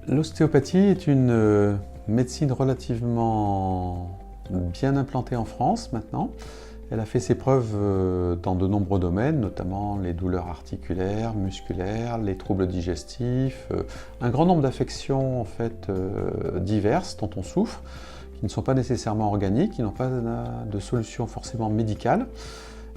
L'ostéopathie est une médecine relativement bien implantée en France maintenant. Elle a fait ses preuves dans de nombreux domaines, notamment les douleurs articulaires, musculaires, les troubles digestifs, un grand nombre d'affections en fait, diverses dont on souffre, qui ne sont pas nécessairement organiques, qui n'ont pas de solution forcément médicale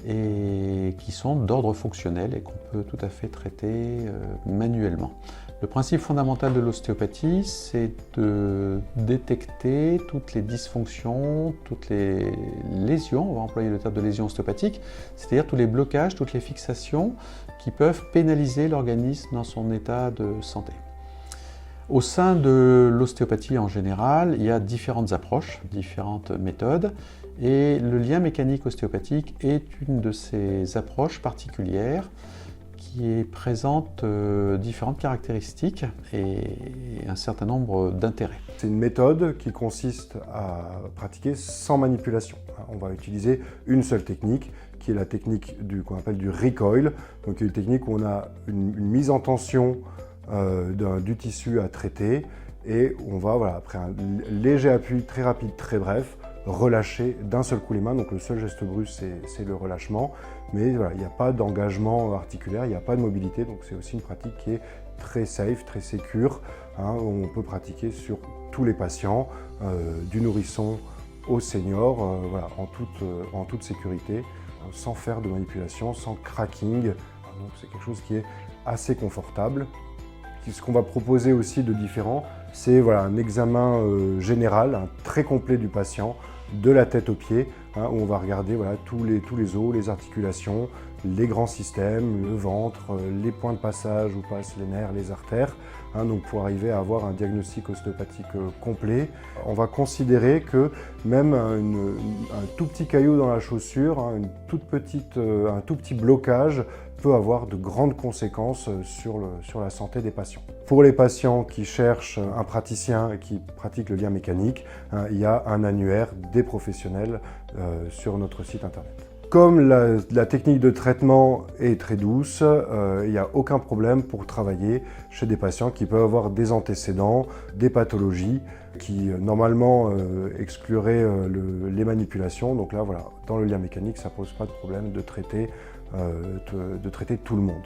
et qui sont d'ordre fonctionnel et qu'on peut tout à fait traiter manuellement. Le principe fondamental de l'ostéopathie, c'est de détecter toutes les dysfonctions, toutes les lésions, on va employer le terme de lésions ostéopathiques, c'est-à-dire tous les blocages, toutes les fixations qui peuvent pénaliser l'organisme dans son état de santé. Au sein de l'ostéopathie en général, il y a différentes approches, différentes méthodes, et le lien mécanique ostéopathique est une de ces approches particulières qui présente différentes caractéristiques et un certain nombre d'intérêts. C'est une méthode qui consiste à pratiquer sans manipulation. On va utiliser une seule technique, qui est la technique qu'on appelle du recoil, donc une technique où on a une mise en tension du tissu à traiter et on va, après un léger appui très rapide, très bref, relâcher d'un seul coup les mains. Donc le seul geste brusque, c'est le relâchement. Mais voilà, il n'y a pas d'engagement articulaire, il n'y a pas de mobilité. Donc c'est aussi une pratique qui est très safe, très sécure. On peut pratiquer sur tous les patients, du nourrisson au senior, voilà, en toute sécurité, sans faire de manipulation, sans cracking. Donc c'est quelque chose qui est assez confortable. Ce qu'on va proposer aussi de différent, c'est voilà, un examen général, très complet du patient, de la tête aux pieds, où on va regarder voilà, tous les os, les articulations, les grands systèmes, le ventre, les points de passage où passent les nerfs, les artères, donc pour arriver à avoir un diagnostic ostéopathique complet. On va considérer que même un tout petit caillou dans la chaussure, un tout petit blocage peut avoir de grandes conséquences sur la santé des patients. Pour les patients qui cherchent un praticien et qui pratiquent le lien mécanique, il y a un annuaire des professionnels sur notre site internet. Comme la technique de traitement est très douce, il n'y a aucun problème pour travailler chez des patients qui peuvent avoir des antécédents, des pathologies qui normalement excluraient les manipulations. Donc là, voilà, dans le lien mécanique, ça ne pose pas de problème de traiter tout le monde.